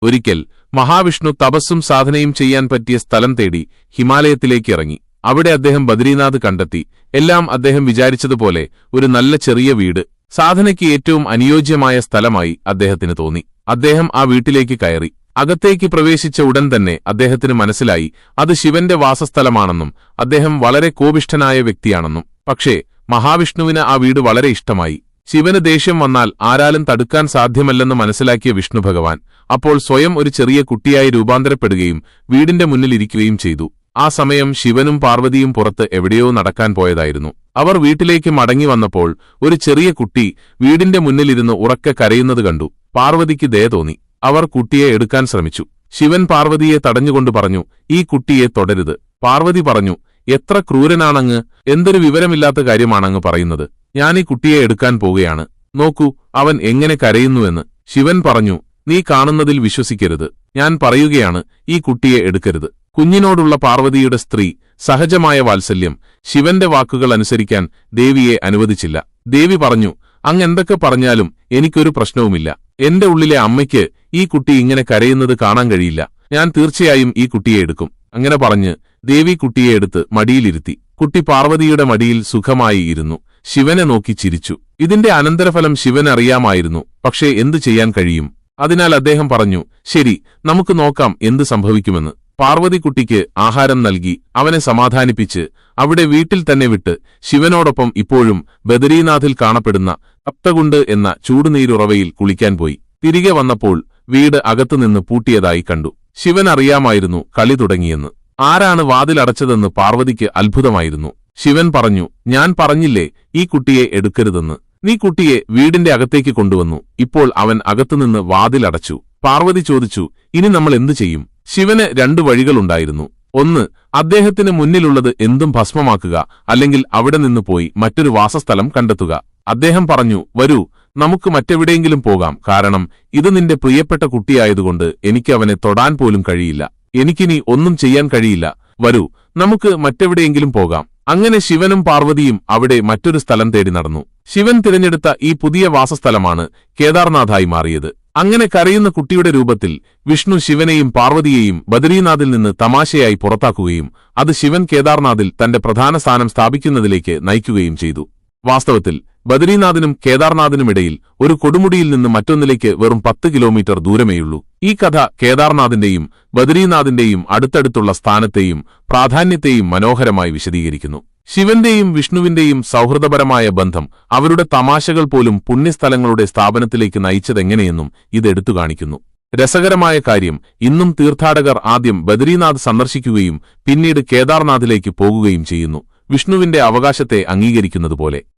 ഒരിക്കൽ മഹാവിഷ്ണു തപസ്സും സാധനയും ചെയ്യാൻ പറ്റിയ സ്ഥലം തേടി ഹിമാലയത്തിലേക്ക് ഇറങ്ങി. അവിടെ അദ്ദേഹം ബദ്രീനാഥ് കണ്ടെത്തി. എല്ലാം അദ്ദേഹം വിചാരിച്ചതുപോലെ ഒരു നല്ല ചെറിയ വീട് സാധനയ്ക്ക് ഏറ്റവും അനുയോജ്യമായ സ്ഥലമായി അദ്ദേഹത്തിന് തോന്നി. അദ്ദേഹം ആ വീട്ടിലേക്ക് കയറി. അകത്തേക്ക് പ്രവേശിച്ച ഉടൻ തന്നെ അദ്ദേഹത്തിന് മനസ്സിലായി അത് ശിവന്റെ വാസസ്ഥലമാണെന്നും അദ്ദേഹം വളരെ കോപിഷ്ഠനായ വ്യക്തിയാണെന്നും. പക്ഷേ മഹാവിഷ്ണുവിന് ആ വീട് വളരെ ഇഷ്ടമായി. ശിവന് ദേഷ്യം വന്നാൽ ആരാലും തടുക്കാൻ സാധ്യമല്ലെന്ന് മനസ്സിലാക്കിയ വിഷ്ണു ഭഗവാൻ അപ്പോൾ സ്വയം ഒരു ചെറിയ കുട്ടിയായി രൂപാന്തരപ്പെടുകയും വീടിന്റെ മുന്നിലിരിക്കുകയും ചെയ്തു. ആ സമയം ശിവനും പാർവതിയും പുറത്ത് എവിടെയോ നടക്കാൻ പോയതായിരുന്നു. അവർ വീട്ടിലേക്ക് മടങ്ങി വന്നപ്പോൾ ഒരു ചെറിയ കുട്ടി വീടിന്റെ മുന്നിലിരുന്ന് ഉറക്കെ കരയുന്നത് കണ്ടു. പാർവതിക്ക് ദയ തോന്നി. അവർ കുട്ടിയെ എടുക്കാൻ ശ്രമിച്ചു. ശിവൻ പാർവതിയെ തടഞ്ഞുകൊണ്ട് പറഞ്ഞു, ഈ കുട്ടിയെ തൊടരുത്. പാർവതി പറഞ്ഞു, എത്ര ക്രൂരനാണങ്ങ്, എന്തൊരു വിവരമില്ലാത്ത കാര്യമാണങ്ങ് പറയുന്നത്. ഞാനീ കുട്ടിയെ എടുക്കാൻ പോവുകയാണ്. നോക്കൂ അവൻ എങ്ങനെ കരയുന്നുവെന്ന്. ശിവൻ പറഞ്ഞു, നീ കാണുന്നതിൽ വിശ്വസിക്കരുത്. ഞാൻ പറയുകയാണ്, ഈ കുട്ടിയെ എടുക്കരുത്. കുഞ്ഞിനോടുള്ള പാർവതിയുടെ സ്ത്രീ സഹജമായ വാത്സല്യം ശിവന്റെ വാക്കുകൾ അനുസരിക്കാൻ ദേവിയെ അനുവദിച്ചില്ല. ദേവി പറഞ്ഞു, അങ്ങെന്തൊക്കെ പറഞ്ഞാലും എനിക്കൊരു പ്രശ്നവുമില്ല. എന്റെ ഉള്ളിലെ അമ്മയ്ക്ക് ഈ കുട്ടി ഇങ്ങനെ കരയുന്നത് കാണാൻ കഴിയില്ല. ഞാൻ തീർച്ചയായും ഈ കുട്ടിയെ എടുക്കും. അങ്ങനെ പറഞ്ഞ് ദേവി കുട്ടിയെ എടുത്ത് മടിയിലിരുത്തി. കുട്ടി പാർവതിയുടെ മടിയിൽ സുഖമായി ഇരുന്നു. ശിവനെ നോക്കി ചിരിച്ചു. ഇതിന്റെ അനന്തരഫലം ശിവൻ അറിയാമായിരുന്നു. പക്ഷേ എന്തു ചെയ്യാൻ കഴിയും? അതിനാൽ അദ്ദേഹം പറഞ്ഞു, ശരി, നമുക്ക് നോക്കാം എന്ത് സംഭവിക്കുമെന്ന്. പാർവതി കുട്ടിക്ക് ആഹാരം നൽകി അവനെ സമാധാനിപ്പിച്ച് അവിടെ വീട്ടിൽ തന്നെ വിട്ട് ശിവനോടൊപ്പം ഇപ്പോഴും ബദരീനാഥിൽ കാണപ്പെടുന്ന തപ്തകുണ്ട് എന്ന ചൂടുനീരുറവയിൽ കുളിക്കാൻ പോയി. തിരികെ വന്നപ്പോൾ വീട് അകത്തുനിന്ന് പൂട്ടിയതായി കണ്ടു. ശിവൻ അറിയാമായിരുന്നു കളി തുടങ്ങിയെന്ന്. ആരാണ് വാതിലടച്ചതെന്ന് പാർവതിക്ക് അത്ഭുതമായിരുന്നു. ശിവൻ പറഞ്ഞു, ഞാൻ പറഞ്ഞില്ലേ ഈ കുട്ടിയെ എടുക്കരുതെന്ന്. നീ കുട്ടിയെ വീടിന്റെ അകത്തേക്ക് കൊണ്ടുവന്നു. ഇപ്പോൾ അവൻ അകത്തുനിന്ന് വാതിലടച്ചു. പാർവതി ചോദിച്ചു, ഇനി നമ്മൾ എന്തു ചെയ്യും? ശിവന് 2 വഴികളുണ്ടായിരുന്നു. ഒന്ന്, അദ്ദേഹത്തിന് മുന്നിലുള്ളത് എന്തും ഭസ്മമാക്കുക, അല്ലെങ്കിൽ അവിടെ നിന്ന് പോയി മറ്റൊരു വാസസ്ഥലം കണ്ടെത്തുക. അദ്ദേഹം പറഞ്ഞു, വരൂ, നമുക്ക് മറ്റെവിടെയെങ്കിലും പോകാം. കാരണം ഇത് നിന്റെ പ്രിയപ്പെട്ട കുട്ടിയായതുകൊണ്ട് എനിക്ക് അവനെ തൊടാൻ പോലും കഴിയില്ല. എനിക്കിനി ഒന്നും ചെയ്യാൻ കഴിയില്ല. വരൂ, നമുക്ക് മറ്റെവിടെയെങ്കിലും പോകാം. അങ്ങനെ ശിവനും പാർവതിയും അവിടെ മറ്റൊരു സ്ഥലം തേടി നടന്നു. ശിവൻ തിരഞ്ഞെടുത്ത ഈ പുതിയ വാസസ്ഥലമാണ് കേദാർനാഥായി മാറിയത്. അങ്ങനെ കരയുന്ന കുട്ടിയുടെ രൂപത്തിൽ വിഷ്ണു ശിവനെയും പാർവതിയെയും ബദരീനാഥിൽ നിന്ന് തമാശയായി പുറത്താക്കുകയും അത് ശിവൻ കേദാർനാഥിൽ തന്റെ പ്രധാന സ്ഥാനം സ്ഥാപിക്കുന്നതിലേക്ക് നയിക്കുകയും ചെയ്തു. വാസ്തവത്തിൽ ബദരീനാഥിനും കേദാർനാഥിനുമിടയിൽ ഒരു കൊടുമുടിയിൽ നിന്ന് മറ്റൊന്നിലേക്ക് വെറും 10 കിലോമീറ്റർ ദൂരമേയുള്ളൂ. ഈ കഥ കേദാർനാഥിന്റെയും ബദരീനാഥിന്റെയും അടുത്തടുത്തുള്ള സ്ഥാനത്തെയും പ്രാധാന്യത്തെയും മനോഹരമായി വിശദീകരിക്കുന്നു. ശിവന്റെയും വിഷ്ണുവിന്റെയും സൗഹൃദപരമായ ബന്ധം അവരുടെ തമാശകൾ പോലും പുണ്യസ്ഥലങ്ങളുടെ സ്ഥാപനത്തിലേക്ക് നയിച്ചതെങ്ങനെയെന്നും ഇത് എടുത്തു കാണിക്കുന്നു. രസകരമായ കാര്യം, ഇന്നും തീർത്ഥാടകർ ആദ്യം ബദരീനാഥ് സന്ദർശിക്കുകയും പിന്നീട് കേദാർനാഥിലേക്ക് പോകുകയും ചെയ്യുന്നു, വിഷ്ണുവിന്റെ അവകാശത്തെ അംഗീകരിക്കുന്നതുപോലെ.